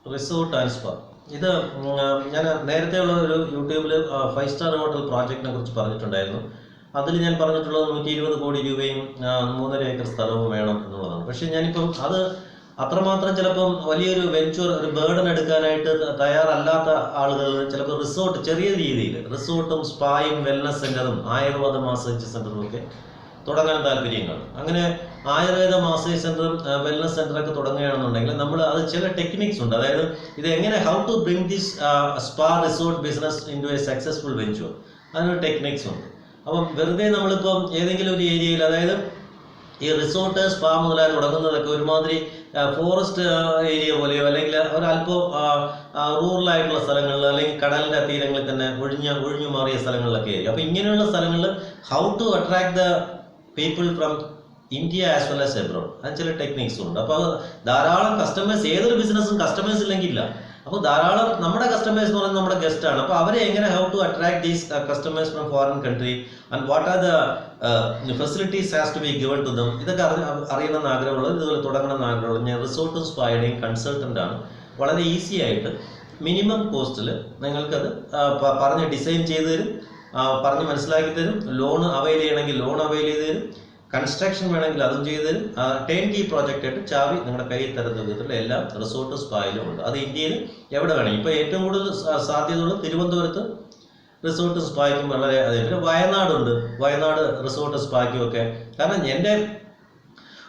Resort and spa. ഇത് ഞാൻ നേരത്തെയുള്ള ഒരു യൂട്യൂബിൽ 5 സ്റ്റാർ ഹോട്ടൽ പ്രോജക്റ്റിനെ കുറിച്ച് പറഞ്ഞിട്ടുണ്ടായിരുന്നു. അതിൽ ഞാൻ പറഞ്ഞിട്ടുള്ളത് 120 കോടി രൂപയും 3.5 ഏക്കർ സ്ഥലവും വേണം എന്നുള്ളതാണ്. പക്ഷേ ഞാനിപ്പം അത് അത്രമാത്രം ചിലപ്പം വലിയൊരു വെഞ്ചർ, ഒരു ബേർഡൻ എടുക്കാനായിട്ട് തയ്യാറല്ലാത്ത ആളുകൾ ചിലപ്പോൾ റിസോർട്ട്, ചെറിയ രീതിയിൽ റിസോർട്ടും സ്പായും വെൽനസ് സെൻ്ററും ആയുർവേദ മാസേജ് സെൻ്ററും ഒക്കെ തുടങ്ങാൻ താല്പര്യം കാണും. അങ്ങനെ ആയുർവേദ മാസേജ് സെൻ്ററും വെൽനസ് സെൻ്ററൊക്കെ തുടങ്ങുകയാണെന്നുണ്ടെങ്കിൽ നമ്മൾ അത് ചില ടെക്നിക്സ് ഉണ്ട്. അതായത് ഇത് എങ്ങനെ how to bring this spa resort business into a successful venture, അതിനൊരു ടെക്നിക്സ് ഉണ്ട്. അപ്പം വെറുതെ നമ്മളിപ്പം ഏതെങ്കിലും ഒരു ഏരിയയിൽ, അതായത് ഈ റിസോർട്ട് സ്പാ മുതലായി തുടങ്ങുന്നതൊക്കെ ഒരുമാതിരി ഫോറസ്റ്റ് ഏരിയ പോലെയോ അല്ലെങ്കിൽ ഒരല്പം റൂറലായിട്ടുള്ള സ്ഥലങ്ങളിൽ അല്ലെങ്കിൽ കടലിൻ്റെ തീരങ്ങളിൽ തന്നെ ഒഴിഞ്ഞു മാറിയ സ്ഥലങ്ങളിലൊക്കെ ആയിരിക്കും. അപ്പോൾ ഇങ്ങനെയുള്ള സ്ഥലങ്ങളിൽ how to attract the people from India as well as abroad, അത് ചില ടെക്നിക്സ് ഉണ്ട്. അപ്പോൾ അത് ധാരാളം കസ്റ്റമേഴ്സ്, ഏതൊരു ബിസിനസ്സും കസ്റ്റമേഴ്സ് ഇല്ലെങ്കിൽ ഇല്ല. അപ്പോൾ ധാരാളം നമ്മുടെ കസ്റ്റമേഴ്സ് എന്ന് പറയുന്നത് നമ്മുടെ ഗസ്റ്റ് ആണ്. അപ്പോൾ അവരെ എങ്ങനെ how to attract these customers from foreign country and what are the facilities has to be given to them, ഇതൊക്കെ അറിയണമെന്ന് ആഗ്രഹമുള്ളത്, ഇതുപോലെ തുടങ്ങണമെന്ന് ആഗ്രഹമുള്ളത്. ഞാൻ റിസോർട്ടും സ്പായുടെയും കൺസൾട്ടൻ്റ് ആണ്. വളരെ ഈസി ആയിട്ട് മിനിമം കോസ്റ്റിൽ നിങ്ങൾക്കത് പറഞ്ഞ് ഡിസൈൻ ചെയ്ത് തരും, പറഞ്ഞ് മനസ്സിലാക്കി തരും. ലോൺ അവൈൽ ചെയ്യണമെങ്കിൽ ലോൺ അവൈൽ ചെയ്ത് തരും, കൺസ്ട്രക്ഷൻ വേണമെങ്കിൽ അതും ചെയ്തു തരും. 10T പ്രോജക്റ്റ് ആയിട്ട് ചാവി നിങ്ങളുടെ കയ്യിൽ തരുന്ന വിധത്തിലുള്ള എല്ലാം റിസോർട്ട് സ്പായിലും ഉണ്ട്. അത് ഇന്ത്യയിൽ എവിടെ വേണമെങ്കിൽ. ഇപ്പോൾ ഏറ്റവും കൂടുതൽ സാധ്യതയുള്ളത് തിരുവനന്തപുരത്ത് റിസോർട്ട് സ്പായ്ക്കും വളരെ അധികം. പിന്നെ വയനാടുണ്ട്, വയനാട് റിസോർട്ട് സ്പായ്ക്കും ഒക്കെ. കാരണം എൻ്റെ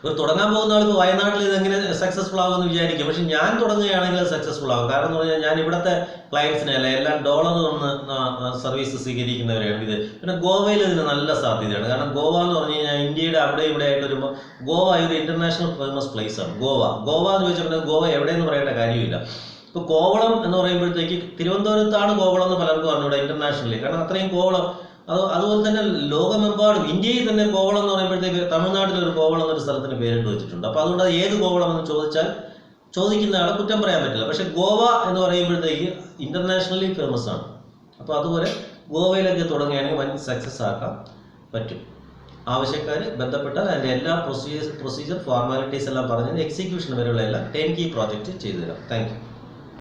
ഒരു തുടങ്ങാൻ പോകുന്ന ആൾക്ക് വയനാട്ടിൽ ഇതെങ്ങനെ സക്സസ്ഫുൾ ആകുമെന്ന് വിചാരിക്കും. പക്ഷെ ഞാൻ തുടങ്ങുകയാണെങ്കിൽ സക്സസ്ഫുൾ ആകും. കാരണം എന്ന് പറഞ്ഞാൽ ഞാൻ ഇവിടുത്തെ ക്ലയൻസിനെ അല്ല, എല്ലാം ഡോളർ വന്ന് സർവീസ് സ്വീകരിക്കുന്നവരാണ് ഇത്. പിന്നെ ഗോവയിൽ ഇതിന് നല്ല സാധ്യതയാണ്. കാരണം ഗോവ എന്ന് പറഞ്ഞു കഴിഞ്ഞാൽ ഇന്ത്യയുടെ അവിടെ ഇവിടെ ആയിട്ട് വരുമ്പോൾ ഗോവ ഒരു ഇന്റർനാഷണൽ ഫേമസ് പ്ലേസ് ആണ്. ഗോവ എന്ന് ചോദിച്ചാൽ ഗോവ എവിടെയെന്ന് പറയേണ്ട കാര്യമില്ല. ഇപ്പോൾ കോവളം എന്ന് പറയുമ്പോഴത്തേക്ക് തിരുവനന്തപുരത്താണ് കോവളം എന്ന് പലർക്കും അറിഞ്ഞൂടെ ഇന്റർനാഷണലി. കാരണം അത്രയും കോവളം, അതുപോലെ തന്നെ ലോകമെമ്പാടും, ഇന്ത്യയിൽ തന്നെ കോവളം എന്ന് പറയുമ്പോഴത്തേക്ക് തമിഴ്നാട്ടിലൊരു കോവളം എന്നൊരു സ്ഥലത്തിന് പേരിട്ട് വെച്ചിട്ടുണ്ട്. അപ്പോൾ അതുകൊണ്ട് അത് ഏത് കോവളം എന്ന് ചോദിച്ചാൽ ചോദിക്കുന്ന ആളെ കുറ്റം പറയാൻ പറ്റില്ല. പക്ഷെ ഗോവ എന്ന് പറയുമ്പോഴത്തേക്ക് ഇന്റർനാഷണലി ഫേമസ് ആണ്. അപ്പോൾ അതുപോലെ ഗോവയിലൊക്കെ തുടങ്ങുകയാണെങ്കിൽ വൻ സക്സസ് ആക്കാൻ പറ്റും. ആവശ്യക്കാർ ബന്ധപ്പെട്ടാൽ അതിൻ്റെ എല്ലാ പ്രൊസീജിയർ ഫോർമാലിറ്റീസ് എല്ലാം പറഞ്ഞ് എക്സിക്യൂഷൻ വരെയുള്ള എല്ലാം 10T പ്രോജക്റ്റ് ചെയ്തു തരാം. Thank you.